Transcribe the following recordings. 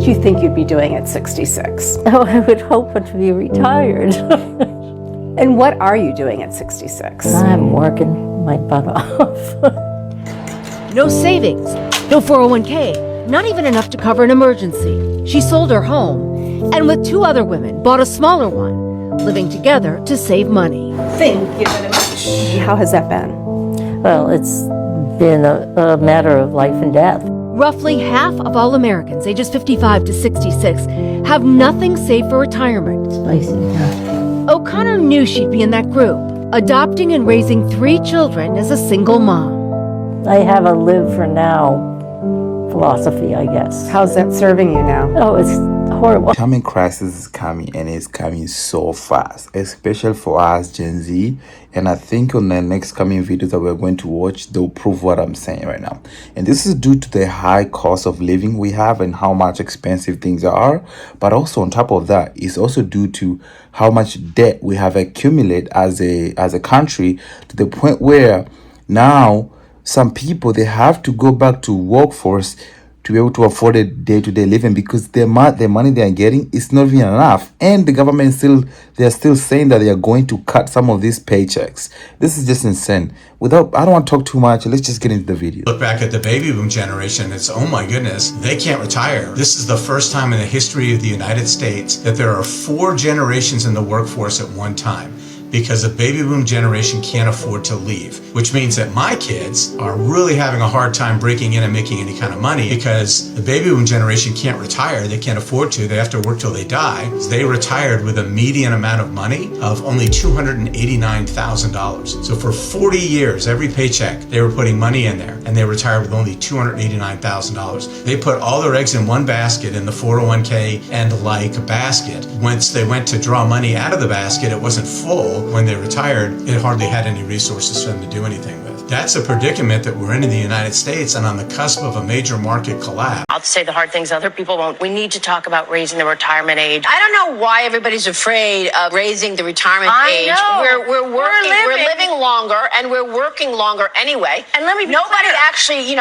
did you think you'd be doing at 66? Oh, I would hope to be retired. And what are you doing at 66? I'm working my butt off. No savings, no 401k, not even enough to cover an emergency. She sold her home and with 2 other women bought a smaller one, living together to save money. Thank you very much. How has that been? Well, it's been a matter of life and death. Roughly half of all Americans ages 55 to 66 have nothing saved for retirement. Spicy, huh? O'Connor knew she'd be in that group, adopting and raising 3 children as a single mom. I have a live for now philosophy, I guess. How's that serving you now? Oh, it's horrible. Coming crisis is coming, and it's coming so fast, especially for us Gen Z. And I think on the next coming videos that we're going to watch, they'll prove what I'm saying right now. And this is due to the high cost of living we have and how much expensive things are. But also on top of that, it's also due to how much debt we have accumulated as a country, to the point where now some people, they have to go back to workforce to be able to afford a day-to-day living, because the money they are getting is not even enough, and the government they're still saying that they are going to cut some of these paychecks. This is just insane. I don't want to talk too much. Let's just get into the video. Look back at the baby boom generation, it's, oh my goodness, they can't retire. This is the first time in the history of the United States that there are 4 generations in the workforce at one time, because the baby boom generation can't afford to leave, which means that my kids are really having a hard time breaking in and making any kind of money, because the baby boom generation can't retire. They can't afford to. They have to work till they die. They retired with a median amount of money of only $289,000. So for 40 years, every paycheck, they were putting money in there, and they retired with only $289,000. They put all their eggs in one basket, in the 401k and like basket. Once they went to draw money out of the basket, it wasn't full. When they retired, it hardly had any resources for them to do anything with. That's a predicament that we're in the United States, and on the cusp of a major market collapse. I'll say the hard things other people won't. We need to talk about raising the retirement age. I don't know why everybody's afraid of raising the retirement age. We're working, we're living longer, and we're working longer anyway. And let me be nobody clear. Actually,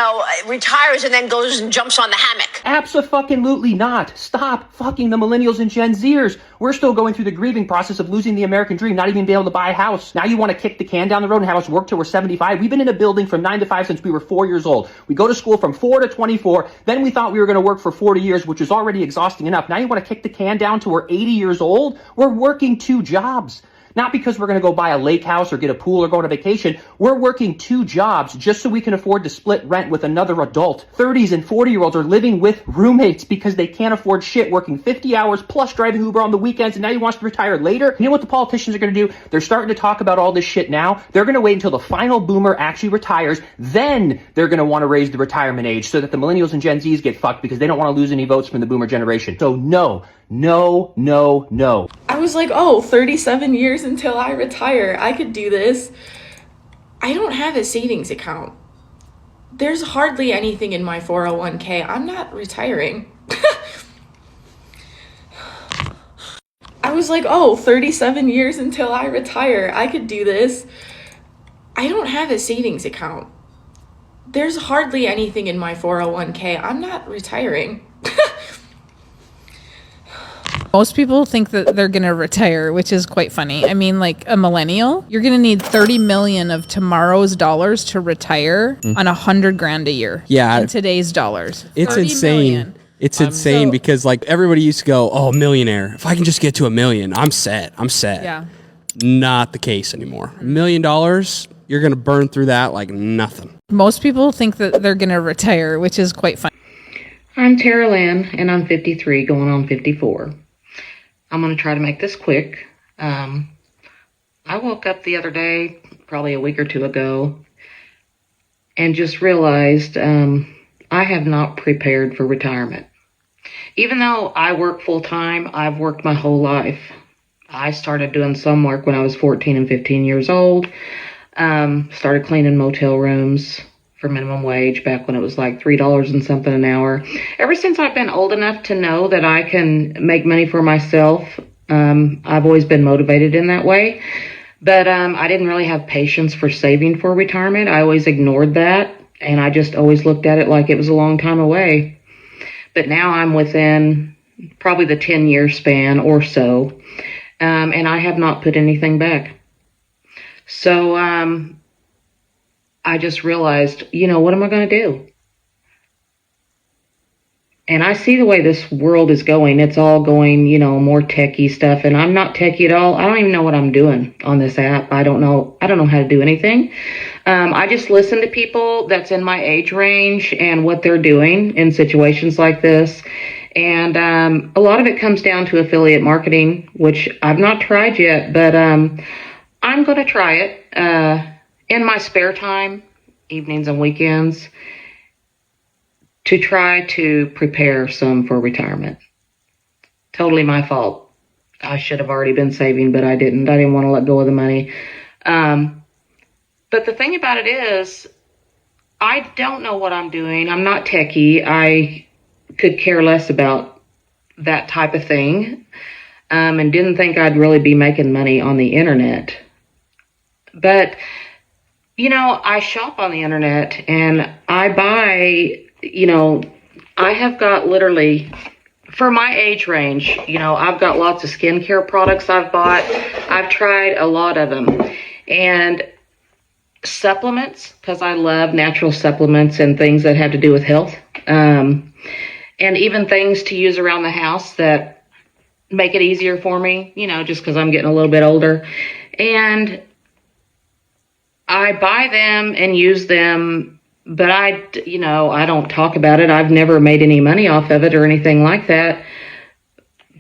retires and then goes and jumps on the hammock. Abso-fucking-lutely not. Stop fucking the millennials and Gen Zers. We're still going through the grieving process of losing the American dream, not even being able to buy a house. Now you want to kick the can down the road and have us work till we're 75? We've been in a building from 9 to 5 since we were 4 years old. We go to school from 4 to 24. Then we thought we were going to work for 40 years, which was already exhausting enough. Now you want to kick the can down till we're 80 years old? We're working 2 jobs. Not because we're going to go buy a lake house or get a pool or go on a vacation. We're working 2 jobs just so we can afford to split rent with another adult. 30s and 40-year-olds are living with roommates because they can't afford shit, working 50 hours plus driving Uber on the weekends, and now you want us to retire later? You know what the politicians are going to do? They're starting to talk about all this shit now. They're going to wait until the final boomer actually retires. Then they're going to want to raise the retirement age so that the millennials and Gen Zs get fucked because they don't want to lose any votes from the boomer generation. So no. No, no, no. I was like, 37 years until I retire. I could do this. I don't have a savings account. There's hardly anything in my 401k. I'm not retiring. I was like, 37 years until I retire. I could do this. I don't have a savings account. There's hardly anything in my 401k. I'm not retiring. Most people think that they're going to retire, which is quite funny. I mean, like a millennial, you're going to need 30 million of tomorrow's dollars to retire on $100,000 a year. Yeah. In today's dollars. It's insane. Million. It's insane because like everybody used to go, oh, millionaire. If I can just get to $1 million, I'm set. Yeah. Not the case anymore. $1 million, you're going to burn through that like nothing. Most people think that they're going to retire, which is quite funny. I'm Tara Lynn, and I'm 53, going on 54. I'm going to try to make this quick. I woke up the other day, probably a week or 2 ago, and just realized I have not prepared for retirement. Even though I work full-time, I've worked my whole life. I started doing some work when I was 14 and 15 years old. Started cleaning motel rooms for minimum wage back when it was like $3 and something an hour. Ever since I've been old enough to know that I can make money for myself, I've always been motivated in that way. But I didn't really have patience for saving for retirement. I always ignored that, and I just always looked at it like it was a long time away. but now I'm within probably the 10-year span or so, and I have not put anything back. So I just realized, what am I going to do? And I see the way this world is going. It's all going, more techie stuff. And I'm not techie at all. I don't even know what I'm doing on this app. I don't know how to do anything. I just listen to people that's in my age range and what they're doing in situations like this. And a lot of it comes down to affiliate marketing, which I've not tried yet, but I'm going to try it in my spare time, evenings and weekends, to try to prepare some for retirement. Totally my fault. I should have already been saving, but I didn't. I didn't want to let go of the money. But the thing about it is, I don't know what I'm doing. I'm not techie. I could care less about that type of thing, and didn't think I'd really be making money on the internet. But, I shop on the internet and I buy, I have got literally, for my age range, I've got lots of skincare products I've bought. I've tried a lot of them. And supplements, because I love natural supplements and things that have to do with health. And even things to use around the house that make it easier for me, just because I'm getting a little bit older. And I buy them and use them, but I don't talk about it. I've never made any money off of it or anything like that.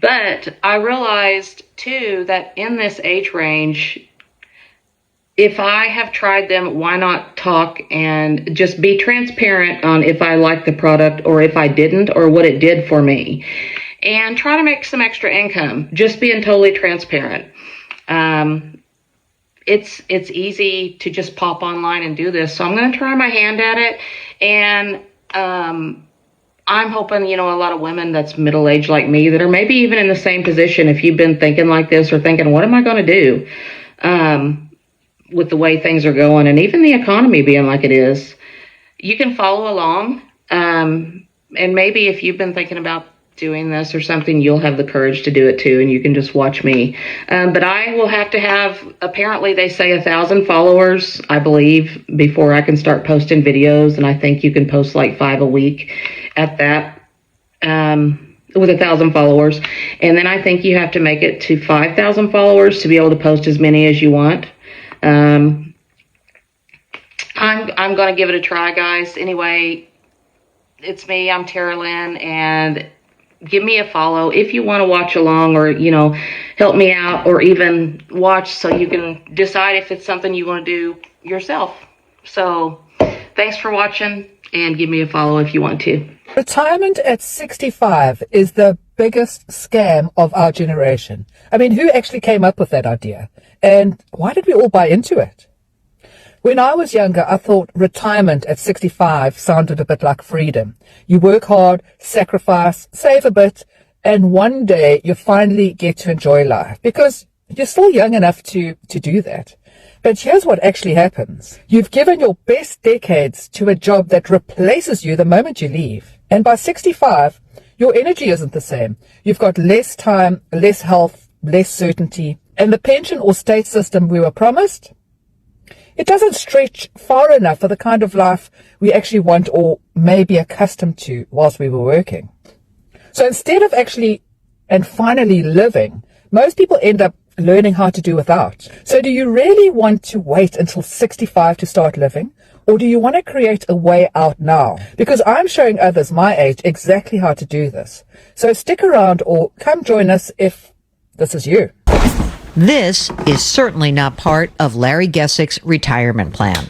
But I realized, too, that in this age range, if I have tried them, why not talk and just be transparent on if I like the product or if I didn't or what it did for me, and try to make some extra income, just being totally transparent. It's easy to just pop online and do this. So I'm going to try my hand at it. And I'm hoping, a lot of women that's middle-aged like me that are maybe even in the same position, if you've been thinking like this or thinking, what am I going to do with the way things are going and even the economy being like it is, you can follow along. And maybe if you've been thinking about doing this or something, you'll have the courage to do it too, and you can just watch me. But I will have to have, apparently they say 1,000 followers, I believe, before I can start posting videos, and I think you can post like 5 a week at that, with 1,000 followers. And then I think you have to make it to 5,000 followers to be able to post as many as you want. I'm going to give it a try, guys. Anyway, it's me, I'm Tara Lynn, and give me a follow if you want to watch along or, help me out or even watch so you can decide if it's something you want to do yourself. So thanks for watching and give me a follow if you want to. Retirement at 65 is the biggest scam of our generation. I mean, who actually came up with that idea? And why did we all buy into it? When I was younger, I thought retirement at 65 sounded a bit like freedom. You work hard, sacrifice, save a bit, and one day you finally get to enjoy life because you're still young enough to do that. But here's what actually happens. You've given your best decades to a job that replaces you the moment you leave. And by 65, your energy isn't the same. You've got less time, less health, less certainty. And the pension or state system we were promised, it doesn't stretch far enough for the kind of life we actually want or may be accustomed to whilst we were working. So instead of actually and finally living, most people end up learning how to do without. So do you really want to wait until 65 to start living? Or do you want to create a way out now? Because I'm showing others my age exactly how to do this. So stick around or come join us if this is you. This is certainly not part of Larry Gessick's retirement plan.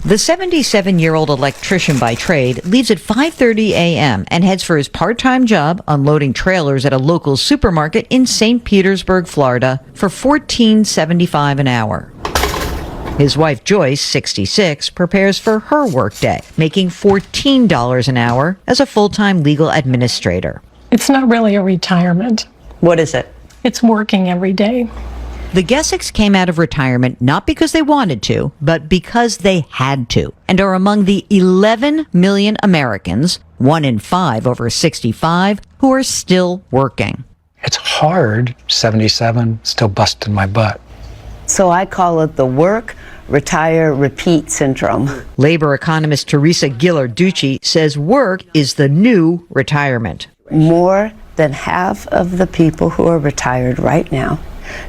The 77-year-old electrician by trade leaves at 5:30 a.m. and heads for his part-time job unloading trailers at a local supermarket in St. Petersburg, Florida for $14.75 an hour. His wife, Joyce, 66, prepares for her workday, making $14 an hour as a full-time legal administrator. It's not really a retirement. What is it? It's working every day. The Gessics came out of retirement not because they wanted to, but because they had to, and are among the 11 million Americans, 1 in 5 over 65, who are still working. It's hard, 77, still busting my butt. So I call it the work, retire, repeat syndrome. Labor economist Teresa Ghilarducci says work is the new retirement. More than half of the people who are retired right now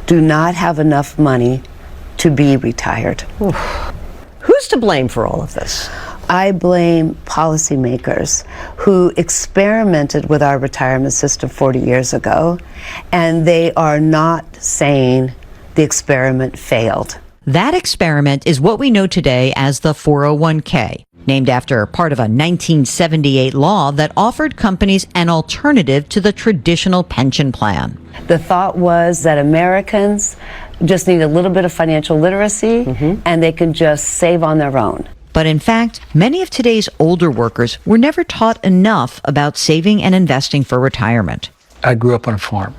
do not have enough money to be retired. Who's to blame for all of this? I blame policymakers who experimented with our retirement system 40 years ago, and they are not saying the experiment failed. That experiment is what we know today as the 401k, named after part of a 1978 law that offered companies an alternative to the traditional pension plan. The thought was that Americans just need a little bit of financial literacy and they can just save on their own. But in fact, many of today's older workers were never taught enough about saving and investing for retirement. I grew up on a farm.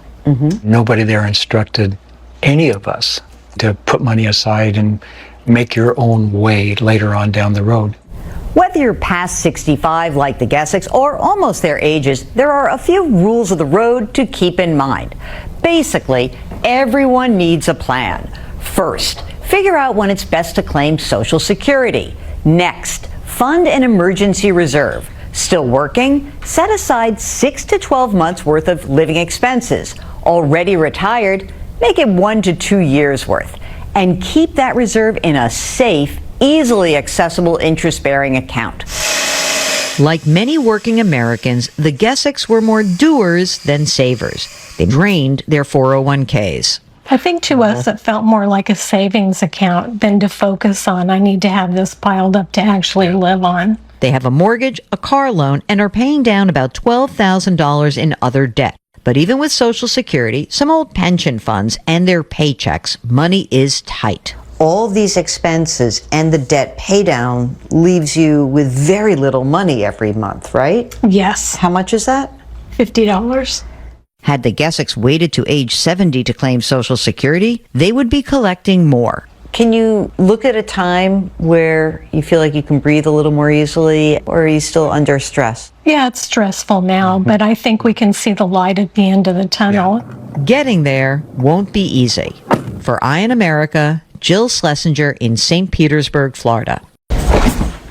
Nobody there instructed any of us to put money aside and make your own way later on down the road. Whether you're past 65 like the Gessics or almost their ages, there are a few rules of the road to keep in mind. Basically, everyone needs a plan. First, figure out when it's best to claim Social Security. Next, fund an emergency reserve. Still working? Set aside 6 to 12 months worth of living expenses. Already retired? Make it 1 to 2 years worth. And keep that reserve in a safe, easily accessible interest-bearing account. Like many working Americans, the Gessics were more doers than savers. They drained their 401ks. I think to us it felt more like a savings account than to focus on, I need to have this piled up to actually live on. They have a mortgage, a car loan, and are paying down about $12,000 in other debt. But even with Social Security, some old pension funds, and their paychecks, money is tight. All these expenses and the debt pay down leaves you with very little money every month, right? Yes. How much is that? $50. Had the Gessics waited to age 70 to claim Social Security, they would be collecting more. Can you look at a time where you feel like you can breathe a little more easily, or are you still under stress? Yeah, it's stressful now, but I think we can see the light at the end of the tunnel. Getting there won't be easy. For Eye in America, Jill Schlesinger in St. Petersburg, Florida.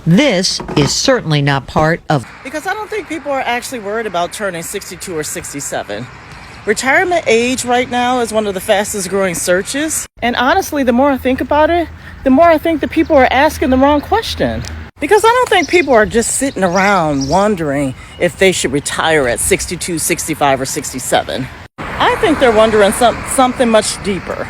This is certainly not part of... Because I don't think people are actually worried about turning 62 or 67. Retirement age right now is one of the fastest growing searches. And honestly, the more I think about it, the more I think that people are asking the wrong question. Because I don't think people are just sitting around wondering if they should retire at 62, 65, or 67. I think they're wondering something much deeper.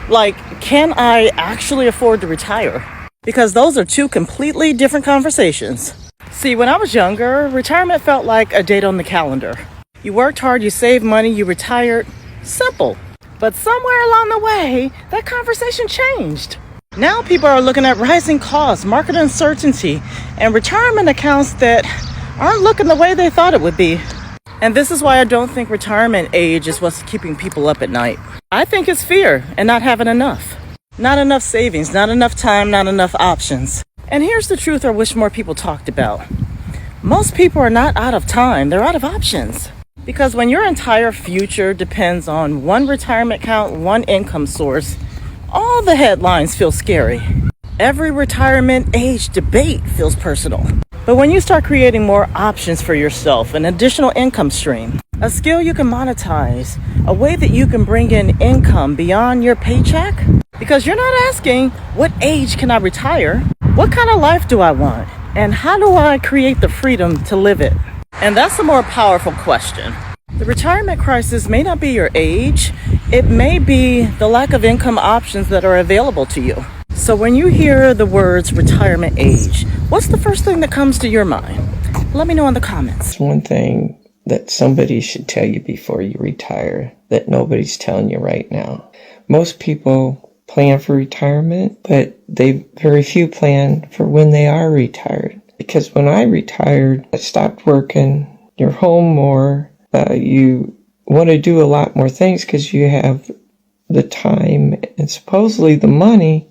Like, can I actually afford to retire? Because those are two completely different conversations. See, when I was younger, retirement felt like a date on the calendar. You worked hard, you saved money, you retired. Simple. But somewhere along the way, that conversation changed. Now people are looking at rising costs, market uncertainty, and retirement accounts that aren't looking the way they thought it would be. And this is why I don't think retirement age is what's keeping people up at night. I think it's fear and not having enough. Not enough savings, not enough time, not enough options. And here's the truth I wish more people talked about. Most people are not out of time, they're out of options. Because when your entire future depends on one retirement account, one income source, all the headlines feel scary. Every retirement age debate feels personal. But when you start creating more options for yourself, an additional income stream, a skill you can monetize, a way that you can bring in income beyond your paycheck, because you're not asking, what age can I retire? What kind of life do I want? And how do I create the freedom to live it? And that's a more powerful question. The retirement crisis may not be your age. It may be the lack of income options that are available to you. So when you hear the words retirement age, what's the first thing that comes to your mind? Let me know in the comments. One thing that somebody should tell you before you retire that nobody's telling you right now. Most people plan for retirement, but very few plan for when they are retired. Because when I retired, I stopped working, you're home more, you want to do a lot more things because you have the time and supposedly the money,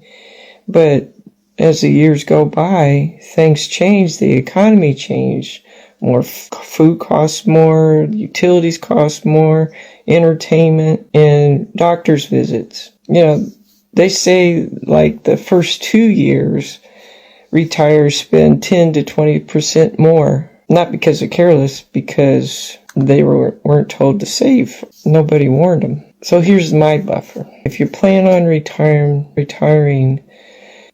but as the years go by, things change, the economy changed. More food costs more, utilities cost more, entertainment, and doctor's visits. You know, they say like the first 2 years, retirees spend 10 to 20% more. Not because they're careless, because they weren't told to save. Nobody warned them. So here's my buffer. If you plan on retiring,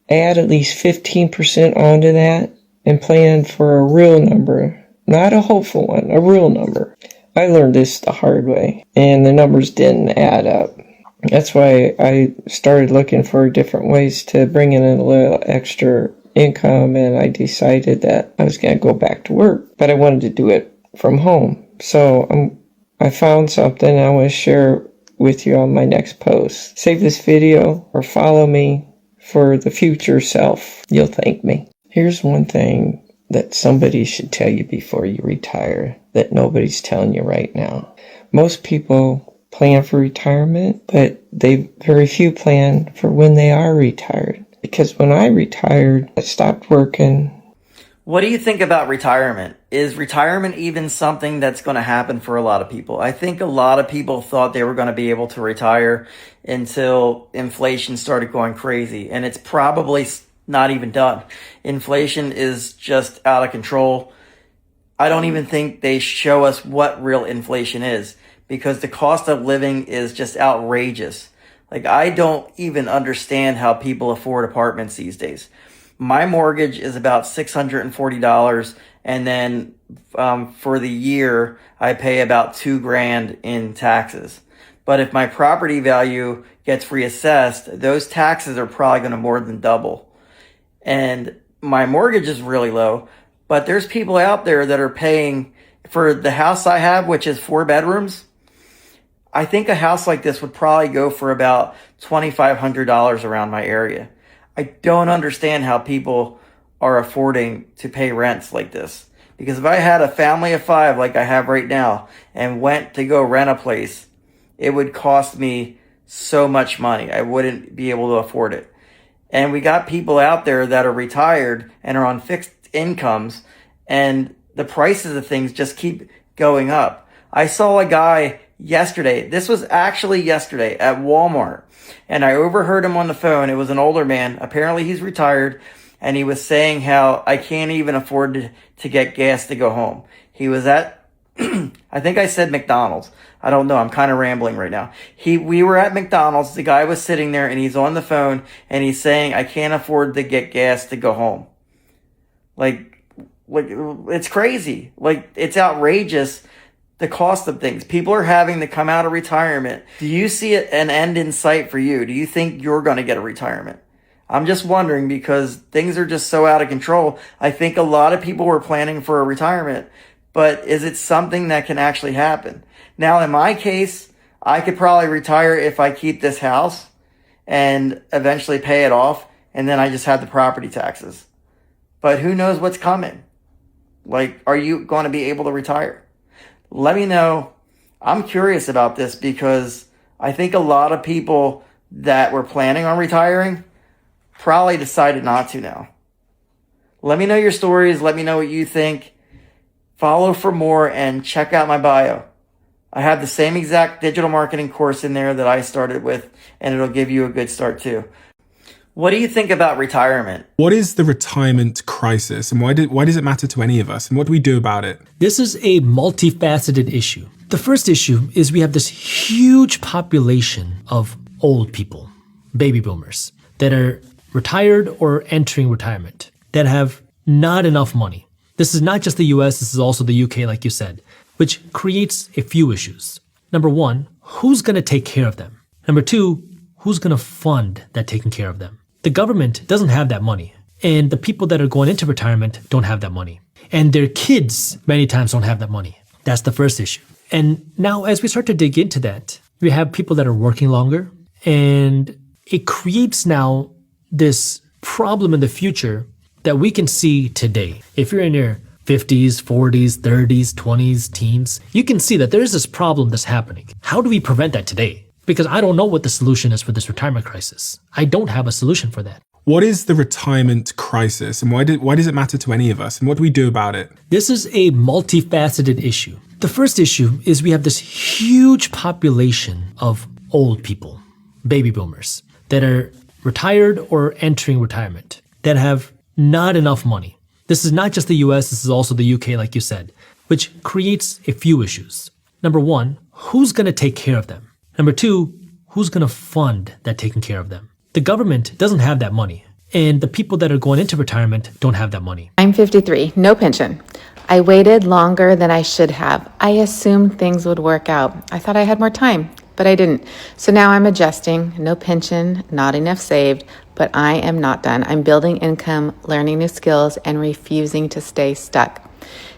add at least 15% onto that and plan for a real number. Not a hopeful one, a real number. I learned this the hard way, and the numbers didn't add up. That's why I started looking for different ways to bring in a little extra income, and I decided that I was going to go back to work, but I wanted to do it from home. So I found something I want to share with you on my next post. Save this video or follow me for the future self. You'll thank me. Here's one thing that somebody should tell you before you retire that nobody's telling you right now. Most people plan for retirement, but very few plan for when they are retired. Because when I retired, I stopped working. What do you think about retirement? Is retirement even something that's going to happen for a lot of people? I think a lot of people thought they were going to be able to retire until inflation started going crazy, and it's probably not even done. Inflation is just out of control. I don't even think they show us what real inflation is, because the cost of living is just outrageous. Like, I don't even understand how people afford apartments these days. My mortgage is about $640, and then for the year I pay about $2,000 in taxes. But if my property value gets reassessed, those taxes are probably going to more than double. And my mortgage is really low, but there's people out there that are paying for the house I have, which is 4 bedrooms. I think a house like this would probably go for about $2,500 around my area. I don't understand how people are affording to pay rents like this. Because if I had a family of 5 like I have right now and went to go rent a place, it would cost me so much money. I wouldn't be able to afford it. And we got people out there that are retired and are on fixed incomes, and the prices of things just keep going up. I saw a guy yesterday, this was actually yesterday, at Walmart, and I overheard him on the phone. It was an older man. Apparently he's retired, and he was saying how I can't even afford to get gas to go home. He was at I think I said McDonald's. I don't know. I'm kind of rambling right now. We were at McDonald's. The guy was sitting there and he's on the phone and he's saying, I can't afford to get gas to go home. Like, it's crazy. Like, it's outrageous, the cost of things. People are having to come out of retirement. Do you see an end in sight for you? Do you think you're going to get a retirement? I'm just wondering, because things are just so out of control. I think a lot of people were planning for a retirement, but is it something that can actually happen? Now, in my case, I could probably retire if I keep this house and eventually pay it off, and then I just have the property taxes. But who knows what's coming? Like, are you going to be able to retire? Let me know. I'm curious about this, because I think a lot of people that were planning on retiring probably decided not to now. Let me know your stories. Let me know what you think. Follow for more and check out my bio. I have the same exact digital marketing course in there that I started with, and it'll give you a good start too. What do you think about retirement? What is the retirement crisis, and why does it matter to any of us, and what do we do about it? This is a multifaceted issue. The first issue is we have this huge population of old people, baby boomers, that are retired or entering retirement, that have not enough money. This is not just the US, this is also the UK, like you said, which creates a few issues. Number one, who's going to take care of them? Number two, who's going to fund that taking care of them? The government doesn't have that money, and the people that are going into retirement don't have that money. And their kids many times don't have that money. That's the first issue. And now as we start to dig into that, we have people that are working longer, and it creates now this problem in the future that we can see today. If you're in your 50s, 40s, 30s, 20s, teens, you can see that there is this problem that's happening. How do we prevent that today? because I don't know what the solution is for this retirement crisis. I don't have a solution for that. What is the retirement crisis, and why does it matter to any of us, and what do we do about it? This is a multifaceted issue. The first issue is we have this huge population of old people, baby boomers, that are retired or entering retirement, that have not enough money. This is not just the US, this is also the UK, like you said, which creates a few issues. Number one, who's going to take care of them? Number two, who's going to fund that taking care of them? The government doesn't have that money, and the people that are going into retirement don't have that money. I'm 53, no pension. I waited longer than I should have. I assumed things would work out. I thought I had more time, but I didn't. So now I'm adjusting, no pension, not enough saved, but I am not done. I'm building income, learning new skills, and refusing to stay stuck.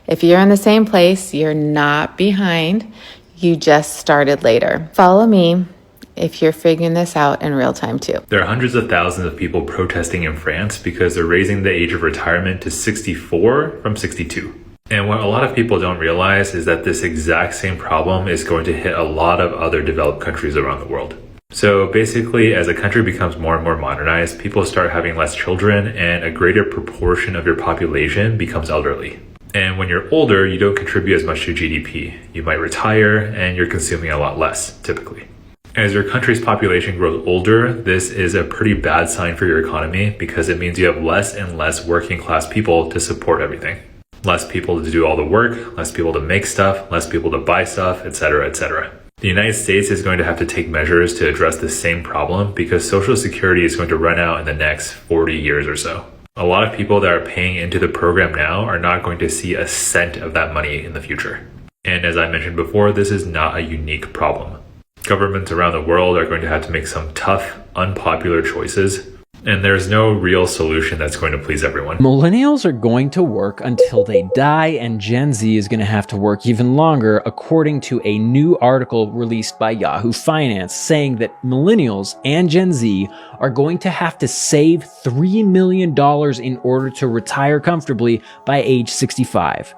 If you're in the same place, you're not behind. You just started later. Follow me if you're figuring this out in real time too. There are hundreds of thousands of people protesting in France because they're raising the age of retirement to 64 from 62. And what a lot of people don't realize is that this exact same problem is going to hit a lot of other developed countries around the world. So basically, as a country becomes more and more modernized, people start having less children and a greater proportion of your population becomes elderly. And when you're older, you don't contribute as much to GDP. You might retire and you're consuming a lot less, typically. As your country's population grows older, this is a pretty bad sign for your economy because it means you have less and less working class people to support everything. Less people to do all the work, less people to make stuff, less people to buy stuff, etc., etc. The United States is going to have to take measures to address the same problem because Social Security is going to run out in the next 40 years or so. A lot of people that are paying into the program now are not going to see a cent of that money in the future. And as I mentioned before, this is not a unique problem. Governments around the world are going to have to make some tough, unpopular choices, and there's no real solution that's going to please everyone. Millennials are going to work until they die, and Gen Z is going to have to work even longer, according to a new article released by Yahoo Finance, saying that millennials and Gen Z are going to have to save $3 million in order to retire comfortably by age 65.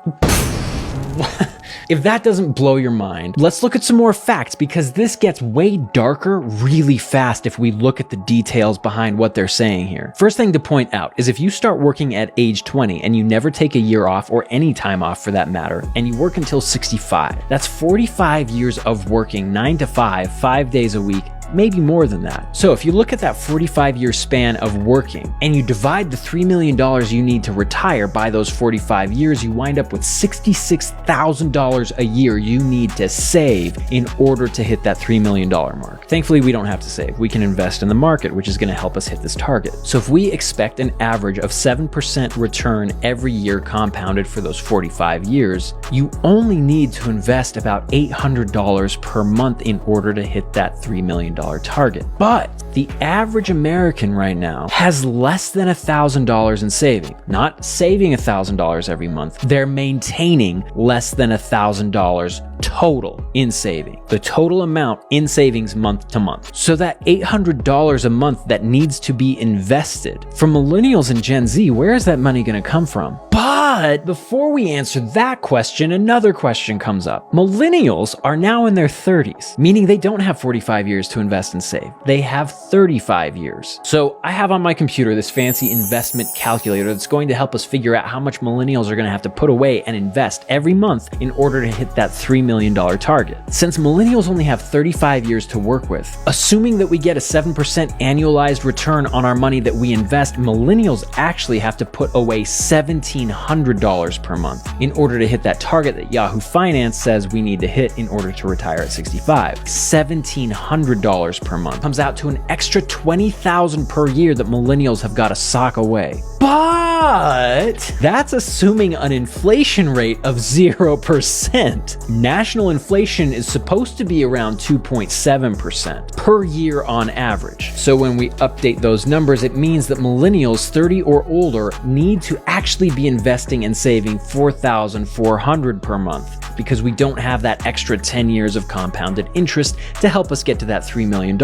If that doesn't blow your mind, let's look at some more facts, because this gets way darker really fast if we look at the details behind what they're saying here. First thing to point out is if you start working at age 20 and you never take a year off or any time off for that matter, and you work until 65, that's 45 years of working 9 to 5, 5 days a week, maybe more than that. So if you look at that 45-year span of working and you divide the $3 million you need to retire by those 45 years, you wind up with $66,000 a year you need to save in order to hit that $3 million mark. Thankfully, we don't have to save. We can invest in the market, which is going to help us hit this target. So if we expect an average of 7% return every year compounded for those 45 years, you only need to invest about $800 per month in order to hit that $3 million target. But the average American right now has less than $1,000 in saving. Not saving $1,000 every month. They're maintaining less than $1,000 total in saving. The total amount in savings month to month. So that $800 a month that needs to be invested. For millennials and Gen Z, where is that money going to come from? But before we answer that question, another question comes up. Millennials are now in their 30s, meaning they don't have 45 years to invest and save. They have 35 years. So I have on my computer this fancy investment calculator that's going to help us figure out how much millennials are going to have to put away and invest every month in order to hit that $3 million target. Since millennials only have 35 years to work with, assuming that we get a 7% annualized return on our money that we invest, millennials actually have to put away $1,700 per month in order to hit that target that Yahoo Finance says we need to hit in order to retire at 65. $1,700 per month comes out to an extra $20,000 per year that millennials have got to sock away. But that's assuming an inflation rate of 0%. National inflation is supposed to be around 2.7% per year on average. So when we update those numbers, it means that millennials 30 or older need to actually be investing and saving $4,400 per month, because we don't have that extra 10 years of compounded interest to help us get to that $3 million.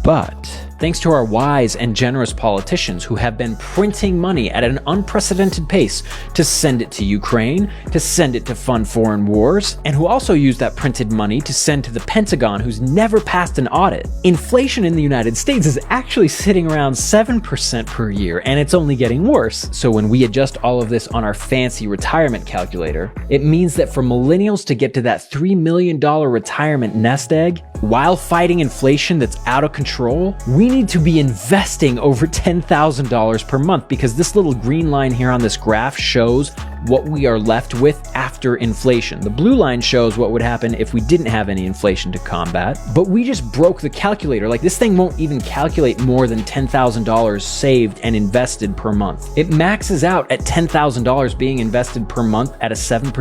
But thanks to our wise and generous politicians who have been printing money at an unprecedented pace to send it to Ukraine, to send it to fund foreign wars, and who also use that printed money to send to the Pentagon, who's never passed an audit. Inflation in the United States is actually sitting around 7% per year, and it's only getting worse. So when we adjust all of this on our fancy retirement calculator, it means that for millennials to get to that $3 million retirement nest egg, while fighting inflation that's out of control, we need to be investing over $10,000 per month, because this little green line here on this graph shows what we are left with after inflation. The blue line shows what would happen if we didn't have any inflation to combat, but we just broke the calculator. Like, this thing won't even calculate more than $10,000 saved and invested per month. It maxes out at $10,000 being invested per month at a 7%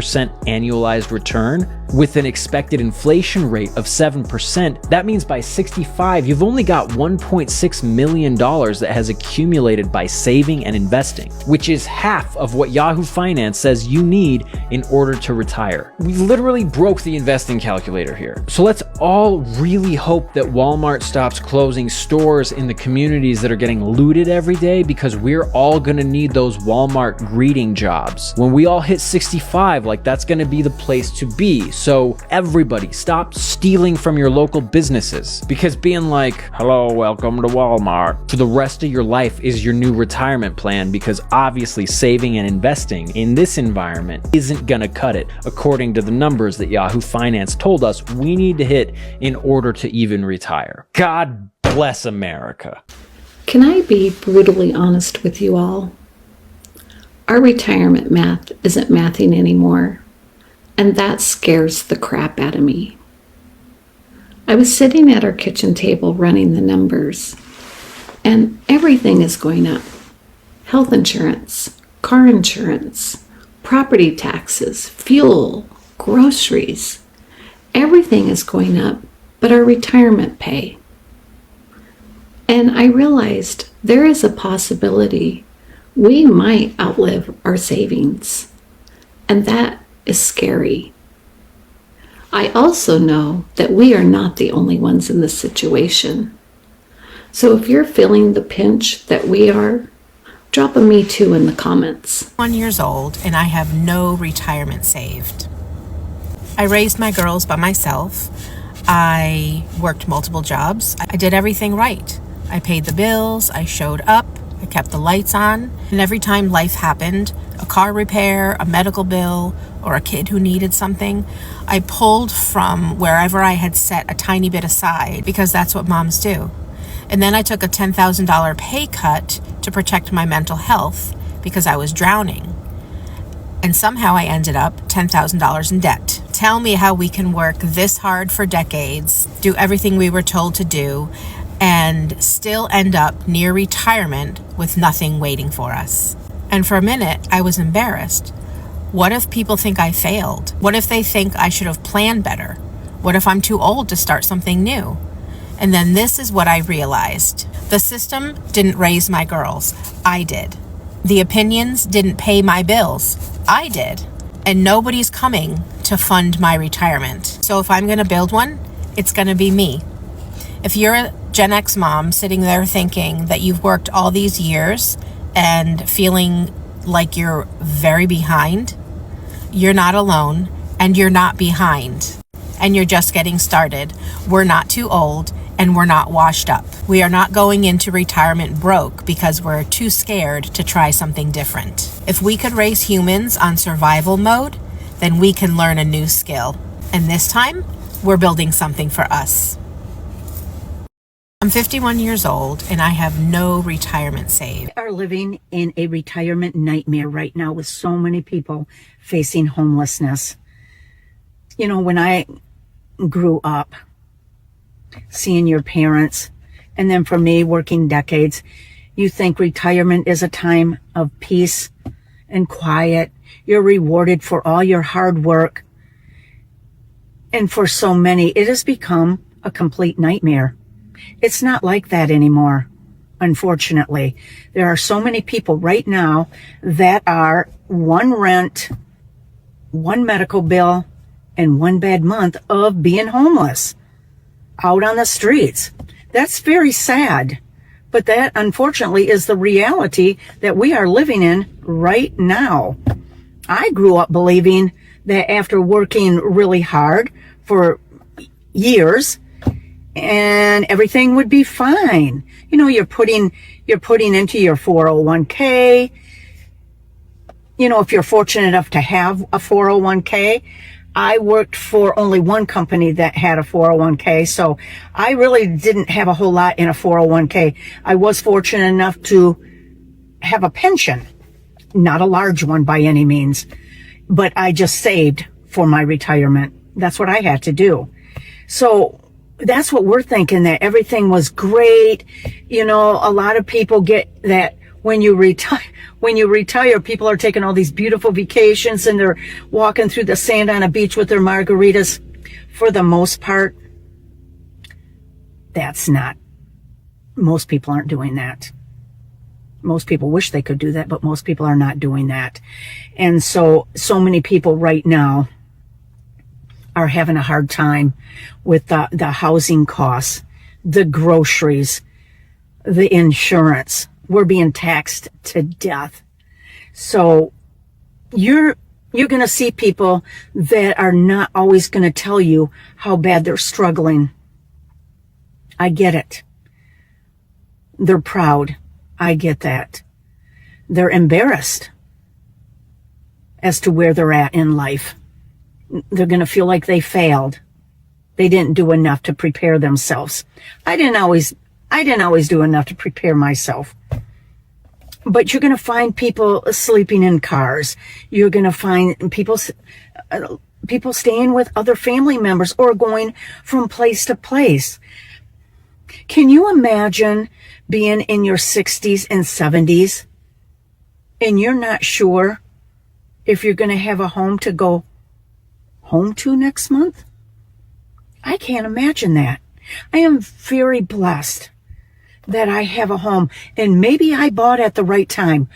annualized return with an expected inflation rate of 7%. That means by 65, you've only got $1.6 million that has accumulated by saving and investing, which is half of what Yahoo Finance says you need in order to retire. We literally broke the investing calculator here. So let's all really hope that Walmart stops closing stores in the communities that are getting looted every day, because we're all gonna need those Walmart greeting jobs. When we all hit 65, like, that's gonna be the place to be. So everybody, stop stealing from your local businesses, because being like, hello, welcome to Walmart, for the rest of your life is your new retirement plan, because obviously saving and investing in this environment isn't gonna cut it, according to the numbers that Yahoo Finance told us we need to hit in order to even retire. God bless America. Can I be brutally honest with you all? Our retirement math isn't mathing anymore, and that scares the crap out of me. I was sitting at our kitchen table running the numbers, and everything is going up. Health insurance, car insurance, property taxes, fuel, groceries. Everything is going up, but our retirement pay. And I realized there is a possibility we might outlive our savings, and that is scary. I also know that we are not the only ones in this situation. So if you're feeling the pinch that we are, drop a me too in the comments. 1 years old and I have no retirement saved. I raised my girls by myself. I worked multiple jobs. I did everything right. I paid the bills, I showed up, I kept the lights on, and every time life happened, a car repair, a medical bill, or a kid who needed something, I pulled from wherever I had set a tiny bit aside, because that's what moms do. And then I took a $10,000 pay cut to protect my mental health because I was drowning. And somehow I ended up $10,000 in debt. Tell me how we can work this hard for decades, do everything we were told to do, and still end up near retirement with nothing waiting for us. And for a minute, I was embarrassed. What if people think I failed? What if they think I should have planned better? What if I'm too old to start something new? And then this is what I realized. The system didn't raise my girls. I did. The opinions didn't pay my bills. I did. And nobody's coming to fund my retirement. So if I'm going to build one, it's going to be me. If you're a Gen X mom sitting there thinking that you've worked all these years and feeling like you're very behind, you're not alone, and you're not behind, and you're just getting started. We're not too old, and we're not washed up. We are not going into retirement broke because we're too scared to try something different. If we could raise humans on survival mode, then we can learn a new skill. And this time, we're building something for us. I'm 51 years old and I have no retirement saved. We are living in a retirement nightmare right now with so many people facing homelessness. You know, when I grew up, seeing your parents, and then for me working decades, you think retirement is a time of peace and quiet. You're rewarded for all your hard work. And for so many, it has become a complete nightmare. It's not like that anymore, unfortunately. There are so many people right now that are one rent, one medical bill, and one bad month of being homeless out on the streets. That's very sad. But that, unfortunately, is the reality that we are living in right now. I grew up believing that after working really hard for years, and everything would be fine. You know, you're putting into your 401k. You know, if you're fortunate enough to have a 401k, I worked for only one company that had a 401k, so I really didn't have a whole lot in a 401k. I was fortunate enough to have a pension, not a large one by any means, but I just saved for my retirement. That's what I had to do. So that's what we're thinking, that everything was great. You know, a lot of people get that when you retire, people are taking all these beautiful vacations and they're walking through the sand on a beach with their margaritas. For the most part, most people aren't doing that. Most people wish they could do that, but most people are not doing that. And so many people right now are having a hard time with the housing costs, the groceries, the insurance. We're being taxed to death. So you're going to see people that are not always going to tell you how bad they're struggling. I get it. They're proud. I get that. They're embarrassed as to where they're at in life. They're going to feel like they failed. They didn't do enough to prepare themselves. I didn't always do enough to prepare myself. But you're going to find people sleeping in cars. You're going to find people staying with other family members or going from place to place. Can you imagine being in your 60s and 70s and you're not sure if you're going to have a home to go home to next month? I can't imagine that. I am very blessed that I have a home, and maybe I bought at the right time.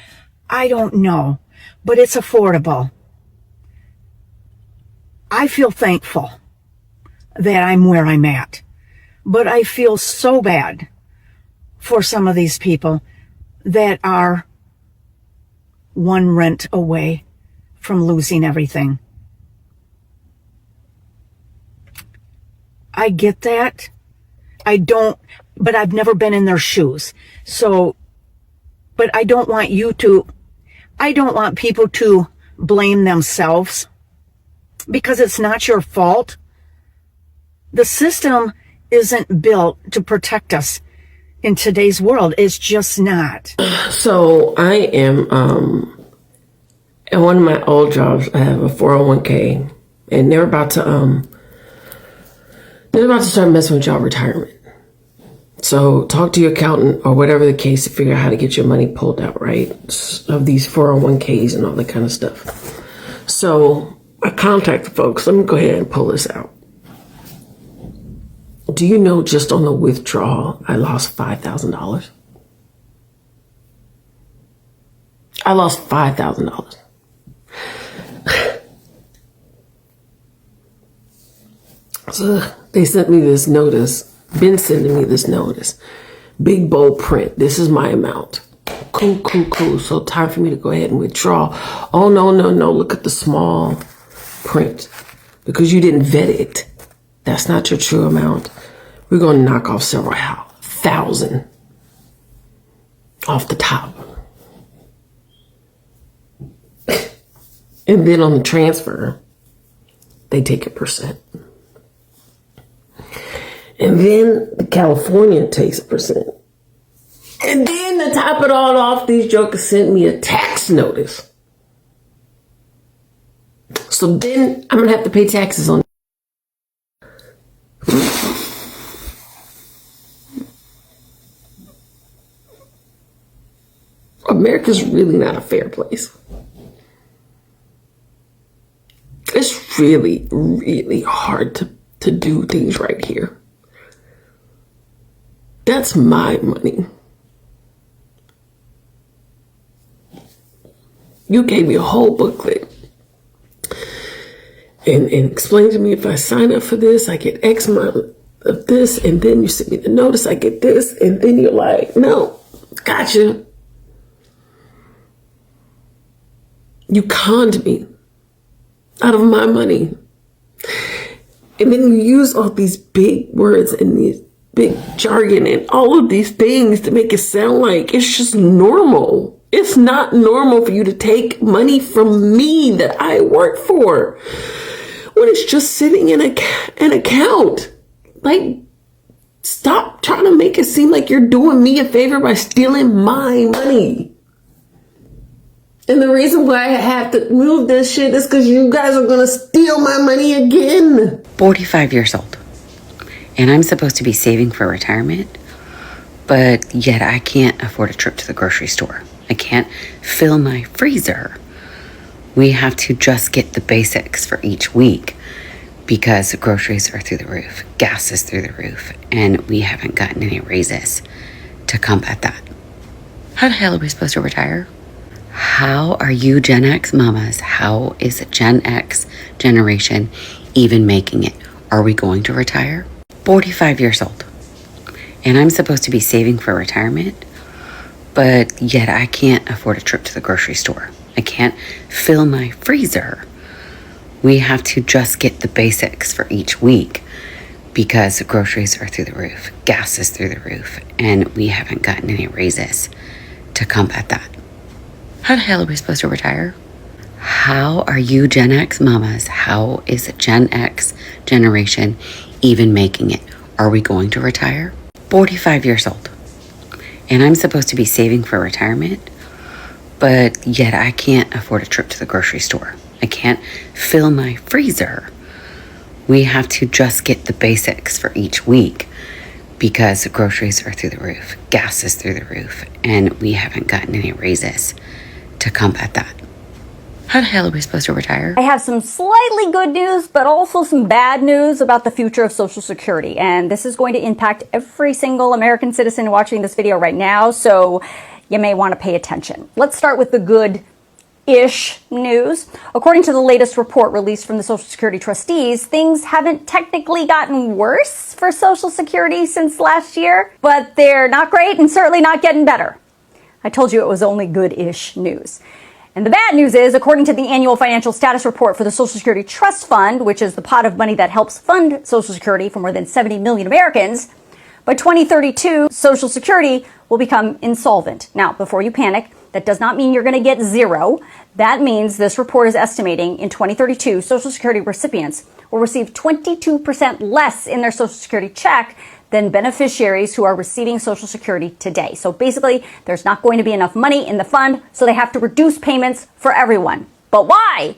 I don't know, but it's affordable. I feel thankful that I'm where I'm at, but I feel so bad for some of these people that are one rent away from losing everything. I get that. But I've never been in their shoes. So, but I don't want people to blame themselves because it's not your fault. The system isn't built to protect us in today's world. It's just not. So I am, at one of my old jobs, I have a 401k, and they're about to start messing with y'all retirement. So talk to your accountant or whatever the case to figure out how to get your money pulled out, right? Of these 401ks and all that kind of stuff. So I contacted folks. Let me go ahead and pull this out. Do you know just on the withdrawal, I lost $5,000? I lost $5,000. So they sent me this notice. Been sending me this notice. Big bold print. This is my amount. Cool. So time for me to go ahead and withdraw. Oh, no. Look at the small print. Because you didn't vet it. That's not your true amount. We're going to knock off several thousand off the top. And then on the transfer, they take a %. And then the California takes a %. And then to top it all off, these jokers sent me a tax notice. So then I'm going to have to pay taxes on America's really not a fair place. It's really, really hard to do things right here. That's my money. You gave me a whole booklet and explained to me if I sign up for this, I get X amount of this, and then you send me the notice, I get this, and then you're like, no, gotcha. You conned me out of my money. And then you use all these big words and these big jargon and all of these things to make it sound like it's just normal. It's not normal for you to take money from me that I work for when it's just sitting in an account. Like, stop trying to make it seem like you're doing me a favor by stealing my money. And the reason why I have to move this shit is because you guys are going to steal my money again. 45 years old. And I'm supposed to be saving for retirement, but yet I can't afford a trip to the grocery store. I can't fill my freezer. We have to just get the basics for each week because groceries are through the roof, gas is through the roof, and we haven't gotten any raises to combat that. How the hell are we supposed to retire? How are you Gen X mamas? How is the Gen X generation even making it? Are we going to retire? 45 years old. And I'm supposed to be saving for retirement, but yet I can't afford a trip to the grocery store. I can't fill my freezer. We have to just get the basics for each week because groceries are through the roof, gas is through the roof, and we haven't gotten any raises to combat that. How the hell are we supposed to retire? How are you Gen X mamas? How is the Gen X generation even making it? Are we going to retire? 45 years old. And I'm supposed to be saving for retirement, but yet I can't afford a trip to the grocery store. I can't fill my freezer. We have to just get the basics for each week because groceries are through the roof, gas is through the roof, and we haven't gotten any raises to combat that. How the hell are we supposed to retire? I have some slightly good news, but also some bad news about the future of Social Security. And this is going to impact every single American citizen watching this video right now, so you may want to pay attention. Let's start with the good-ish news. According to the latest report released from the Social Security trustees, things haven't technically gotten worse for Social Security since last year, but they're not great and certainly not getting better. I told you it was only good-ish news. And the bad news is, according to the annual financial status report for the Social Security Trust Fund, which is the pot of money that helps fund Social Security for more than 70 million Americans, by 2032, Social Security will become insolvent. Now, before you panic, that does not mean you're going to get zero. That means this report is estimating in 2032, Social Security recipients will receive 22% less in their Social Security check than beneficiaries who are receiving Social Security today. So basically, there's not going to be enough money in the fund, so they have to reduce payments for everyone. But why?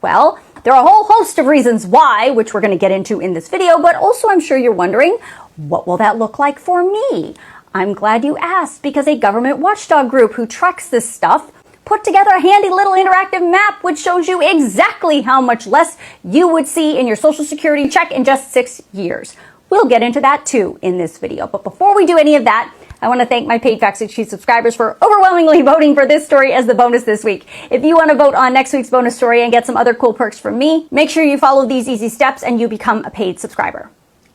Well, there are a whole host of reasons why, which we're going to get into in this video, but also I'm sure you're wondering, what will that look like for me? I'm glad you asked, because a government watchdog group who tracks this stuff put together a handy little interactive map which shows you exactly how much less you would see in your Social Security check in just 6 years. We'll get into that too in this video. But before we do any of that, I want to thank my paid Facts HQ subscribers for overwhelmingly voting for this story as the bonus this week. If you want to vote on next week's bonus story and get some other cool perks from me, make sure you follow these easy steps and you become a paid subscriber.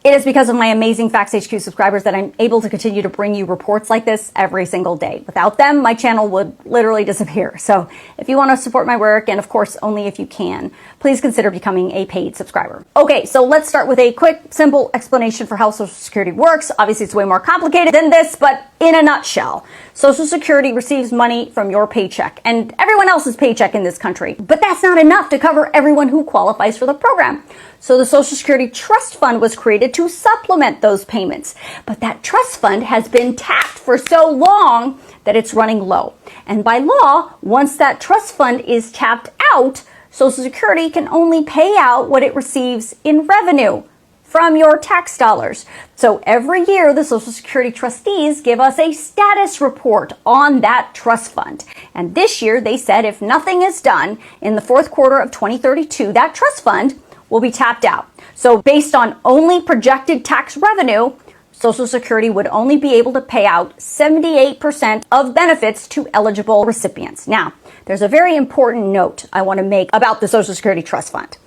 It is because of my amazing Facts HQ subscribers that I'm able to continue to bring you reports like this every single day. Without them, my channel would literally disappear. So if you want to support my work, and of course only if you can, please consider becoming a paid subscriber. Okay, so let's start with a quick, simple explanation for how Social Security works. Obviously, it's way more complicated than this, but in a nutshell, Social Security receives money from your paycheck and everyone else's paycheck in this country. But that's not enough to cover everyone who qualifies for the program. So the Social Security Trust Fund was created to supplement those payments. But that trust fund has been tapped for so long that it's running low. And by law, once that trust fund is tapped out, Social Security can only pay out what it receives in revenue from your tax dollars. So every year, the Social Security trustees give us a status report on that trust fund. And this year, they said if nothing is done in the fourth quarter of 2032, that trust fund will be tapped out. So based on only projected tax revenue, Social Security would only be able to pay out 78% of benefits to eligible recipients. Now, there's a very important note I want to make about the Social Security Trust Fund.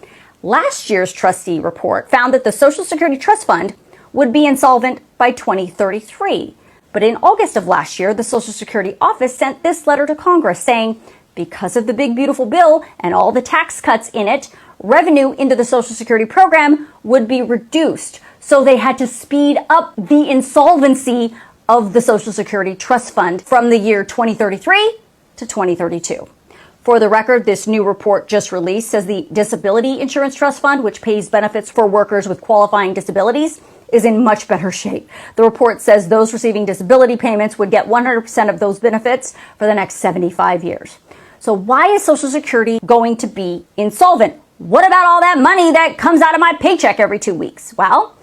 Last year's trustee report found that the Social Security Trust Fund would be insolvent by 2033. But in August of last year, the Social Security office sent this letter to Congress saying, because of the big beautiful bill and all the tax cuts in it, revenue into the Social Security program would be reduced. So they had to speed up the insolvency of the Social Security Trust Fund from the year 2033 to 2032. For the record, this new report just released says the Disability Insurance Trust Fund, which pays benefits for workers with qualifying disabilities, is in much better shape. The report says those receiving disability payments would get 100% of those benefits for the next 75 years. So why is Social Security going to be insolvent? What about all that money that comes out of my paycheck every 2 weeks? Well,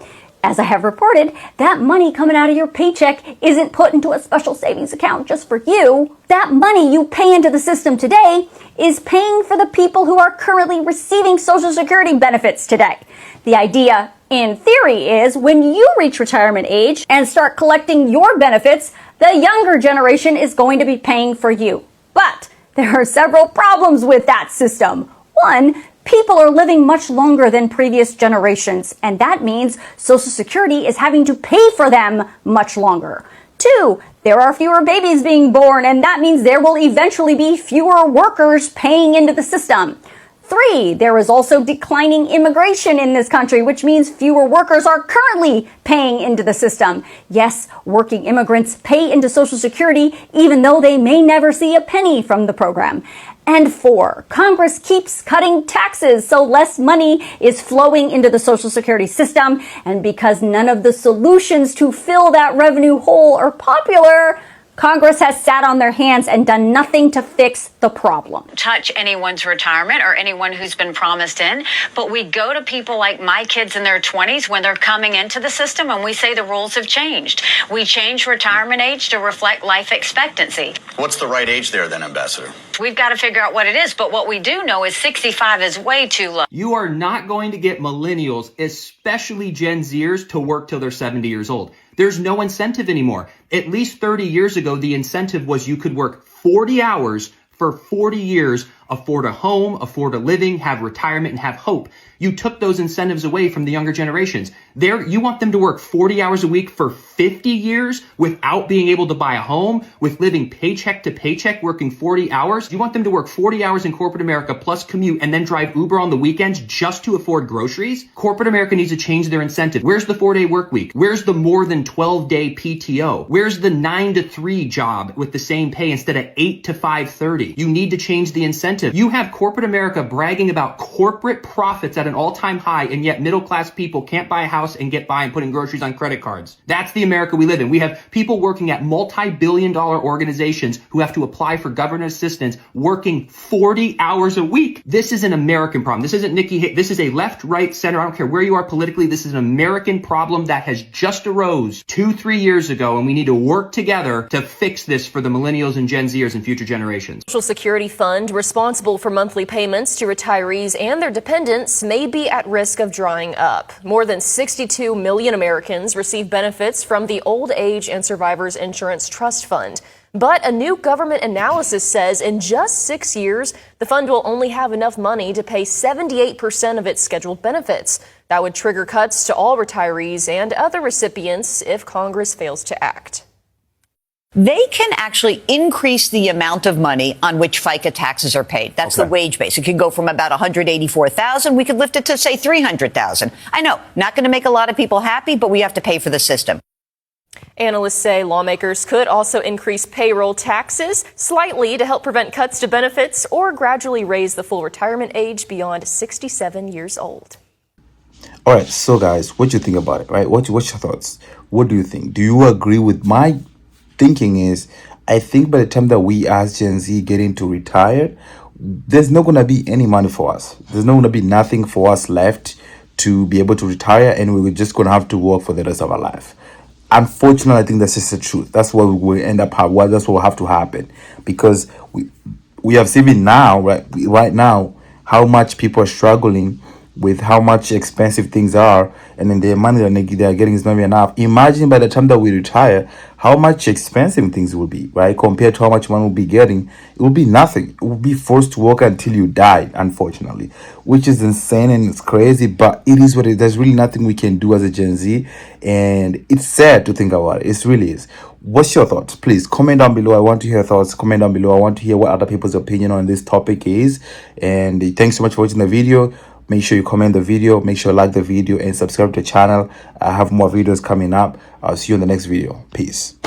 as I have reported, that money coming out of your paycheck isn't put into a special savings account just for you. That money you pay into the system today is paying for the people who are currently receiving Social Security benefits today. The idea, in theory, is when you reach retirement age and start collecting your benefits, the younger generation is going to be paying for you. But there are several problems with that system. One, people are living much longer than previous generations, and that means Social Security is having to pay for them much longer. Two, there are fewer babies being born, and that means there will eventually be fewer workers paying into the system. Three, there is also declining immigration in this country, which means fewer workers are currently paying into the system. Yes, working immigrants pay into Social Security, even though they may never see a penny from the program. And four, Congress keeps cutting taxes, so less money is flowing into the Social Security system. And because none of the solutions to fill that revenue hole are popular, Congress has sat on their hands and done nothing to fix the problem. Touch anyone's retirement or anyone who's been promised in, but we go to people like my kids in their 20s when they're coming into the system and we say the rules have changed. We change retirement age to reflect life expectancy. What's the right age there then, Ambassador? We've got to figure out what it is, but what we do know is 65 is way too low. You are not going to get millennials, especially Gen Zers, to work till they're 70 years old. There's no incentive anymore. At least 30 years ago, the incentive was you could work 40 hours for 40 years, afford a home, afford a living, have retirement, and have hope. You took those incentives away from the younger generations. You want them to work 40 hours a week for 50 years without being able to buy a home, with living paycheck to paycheck, working 40 hours. You want them to work 40 hours in corporate America plus commute and then drive Uber on the weekends just to afford groceries? Corporate America needs to change their incentive. Where's the 4-day work week? Where's the more than 12-day PTO? Where's the 9 to 3 job with the same pay instead of 8 to 5:30? You need to change the incentive. You have corporate America bragging about corporate profits at an all-time high, and yet middle-class people can't buy a house and get by and putting groceries on credit cards. That's the America we live in. We have people working at multi-billion-dollar organizations who have to apply for government assistance, working 40 hours a week. This is an American problem. This isn't Nikki. This is a left, right, center. I don't care where you are politically. This is an American problem that has just arose 2-3 years ago, and we need to work together to fix this for the millennials and Gen Zers and future generations. Social Security Fund, responsible for monthly payments to retirees and their dependents, may be at risk of drying up. More than 62 million Americans receive benefits from the Old Age and Survivors Insurance Trust Fund. But a new government analysis says in just 6 years, the fund will only have enough money to pay 78% of its scheduled benefits. That would trigger cuts to all retirees and other recipients if Congress fails to act. They can actually increase the amount of money on which FICA taxes are paid. That's the wage base. It can go from about $184,000. We could lift it to, say, $300,000. I know, not going to make a lot of people happy, but we have to pay for the system. Analysts say lawmakers could also increase payroll taxes slightly to help prevent cuts to benefits or gradually raise the full retirement age beyond 67 years old. All right, so guys, what do you think about it, right? What's your thoughts? What do you think? Do you agree with my thinking? I think by the time that we as Gen Z get into retire, there's not going to be any money for us. There's not going to be nothing for us left to be able to retire, and we're just going to have to work for the rest of our life. Unfortunately, I think that's just the truth. That's what we will end up having. That's what will have to happen, because we have seen it now, right now, how much people are struggling with how much expensive things are, and then the money that they are getting is not enough. Imagine by the time that we retire, how much expensive things will be, right? Compared to how much money we'll be getting, it will be nothing. It will be forced to work until you die, unfortunately, which is insane and it's crazy, but it is what it is. There's really nothing we can do as a Gen Z, and it's sad to think about it. It really is. What's your thoughts? Please comment down below. I want to hear your thoughts. Comment down below. I want to hear what other people's opinion on this topic is. And thanks so much for watching the video. Make sure you comment the video, make sure you like the video, and subscribe to the channel. I have more videos coming up. I'll see you in the next video. Peace.